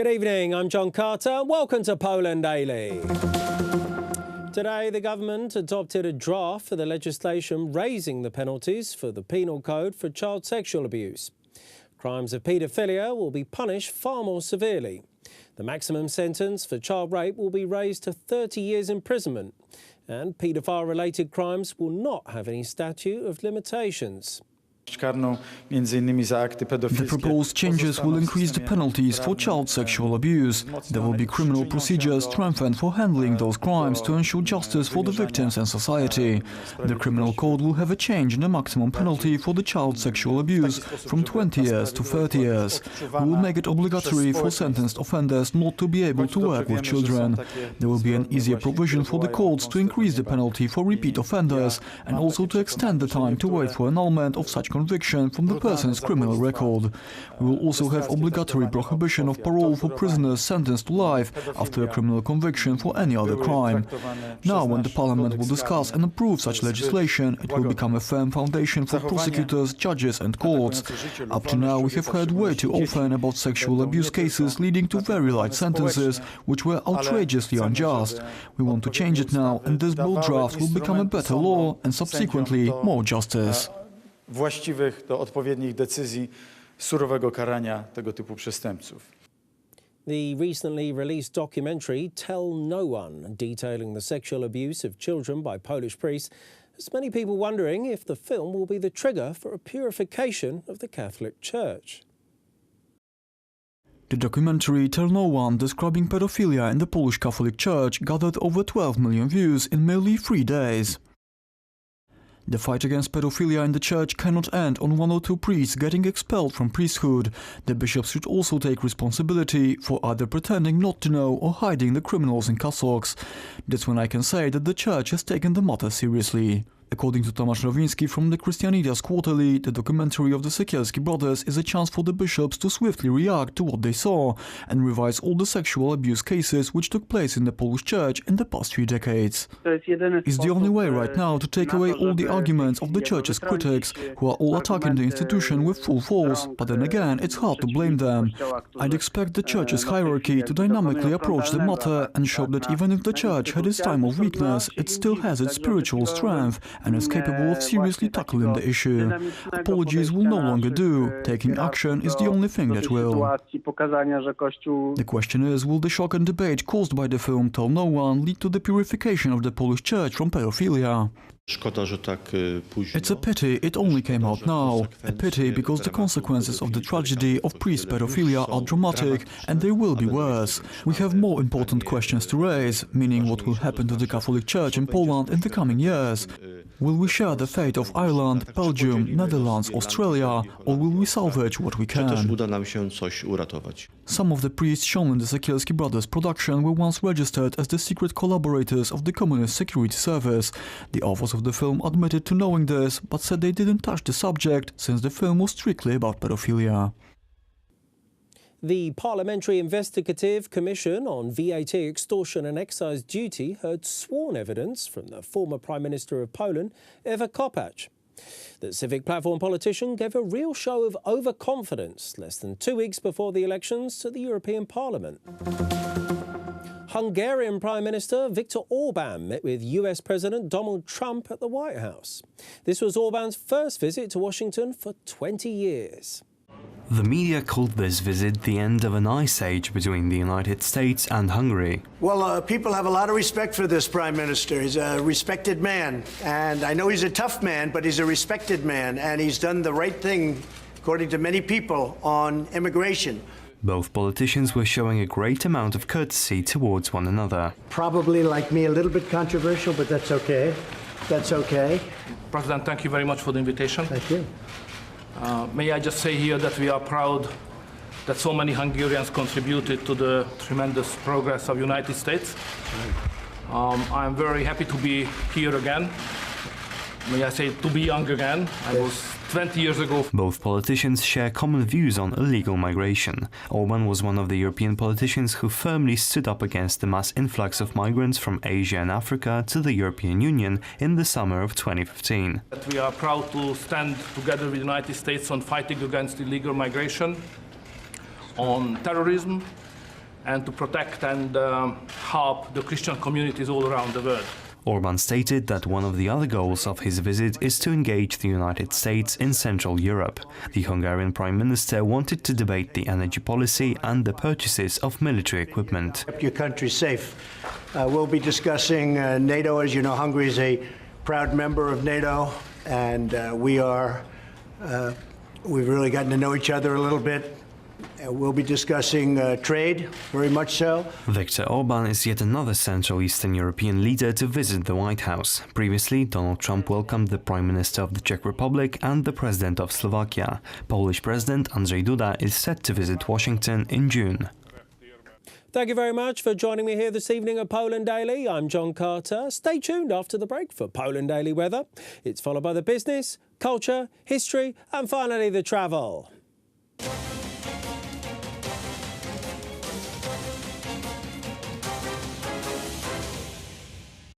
Good evening, I'm John Carter. Welcome to Poland Daily. Today, the government adopted a draft for the legislation raising the penalties for the penal code for child sexual abuse. Crimes of paedophilia will be punished far more severely. The maximum sentence for child rape will be raised to 30 years imprisonment, and paedophile-related crimes will not have any statute of limitations. The proposed changes will increase the penalties for child sexual abuse. There will be criminal procedures strengthened for handling those crimes to ensure justice for the victims and society. The criminal code will have a change in the maximum penalty for the child sexual abuse from 20 years to 30 years. We will make it obligatory for sentenced offenders not to be able to work with children. There will be an easier provision for the courts to increase the penalty for repeat offenders and also to extend the time to wait for annulment of such conviction from the person's criminal record. We will also have obligatory prohibition of parole for prisoners sentenced to life after a criminal conviction for any other crime. Now, when the Parliament will discuss and approve such legislation, it will become a firm foundation for prosecutors, judges and courts. Up to now, we have heard way too often about sexual abuse cases leading to very light sentences, which were outrageously unjust. We want to change it now, and this bill draft will become a better law and subsequently more justice. Właściwych do odpowiednich decyzji surowego karania tego typu przestępców. The recently released documentary Tell No One, detailing the sexual abuse of children by Polish priests, has many people wondering if the film will be the trigger for a purification of the Catholic Church. The documentary Tell No One, describing pedophilia in the Polish Catholic Church, gathered over 12 million views in merely 3 days. The fight against pedophilia in the church cannot end on 1 or 2 priests getting expelled from priesthood. The bishops should also take responsibility for either pretending not to know or hiding the criminals in cassocks. That's when I can say that the church has taken the matter seriously. According to Tomasz Nowinski from the Christianitas Quarterly, the documentary of the Sekielski brothers is a chance for the bishops to swiftly react to what they saw and revise all the sexual abuse cases which took place in the Polish Church in the past few decades. It's the only way right now to take away all the arguments of the Church's critics, who are all attacking the institution with full force, but then again, it's hard to blame them. I'd expect the Church's hierarchy to dynamically approach the matter and show that even if the Church had its time of weakness, it still has its spiritual strength and is capable of seriously tackling the issue. Apologies will no longer do. Taking action is the only thing that will. The question is, will the shock and debate caused by the film Tell No One lead to the purification of the Polish Church from pedophilia? It's a pity it only came out now. A pity because the consequences of the tragedy of priest pedophilia are dramatic and they will be worse. We have more important questions to raise, meaning what will happen to the Catholic Church in Poland in the coming years. Will we share the fate of Ireland, Belgium, Netherlands, Australia, or will we salvage what we can? Some of the priests shown in the Sekielski brothers production were once registered as the secret collaborators of the Communist Security Service. The authors of the film admitted to knowing this, but said they didn't touch the subject since the film was strictly about pedophilia. The Parliamentary Investigative Commission on VAT extortion and excise duty heard sworn evidence from the former Prime Minister of Poland, Ewa Kopacz. The Civic Platform politician gave a real show of overconfidence less than 2 weeks before the elections to the European Parliament. Hungarian Prime Minister Viktor Orban met with US President Donald Trump at the White House. This was Orban's first visit to Washington for 20 years. The media called this visit the end of an ice age between the United States and Hungary. Well, people have a lot of respect for this Prime Minister. He's a respected man, and I know he's a tough man, but he's a respected man, and he's done the right thing, according to many people, on immigration. Both politicians were showing a great amount of courtesy towards one another. Probably, like me, a little bit controversial, but that's okay. That's okay. President, thank you very much for the invitation. Thank you. May I just say here that we are proud that so many Hungarians contributed to the tremendous progress of the United States. I'm very happy to be here again. May I say to be young again. I was 20 years ago. Both politicians share common views on illegal migration. Orban was one of the European politicians who firmly stood up against the mass influx of migrants from Asia and Africa to the European Union in the summer of 2015. We are proud to stand together with the United States on fighting against illegal migration, on terrorism, and to protect and help the Christian communities all around the world. Orban stated that one of the other goals of his visit is to engage the United States in Central Europe. The Hungarian Prime Minister wanted to debate the energy policy and the purchases of military equipment. Keep your country safe. We'll be discussing NATO. As you know, Hungary is a proud member of NATO, and we've really gotten to know each other a little bit. We'll be discussing trade, very much so. Viktor Orban is yet another Central Eastern European leader to visit the White House. Previously, Donald Trump welcomed the Prime Minister of the Czech Republic and the President of Slovakia. Polish President Andrzej Duda is set to visit Washington in June. Thank you very much for joining me here this evening at Poland Daily. I'm John Carter. Stay tuned after the break for Poland Daily Weather. It's followed by the business, culture, history and finally the travel.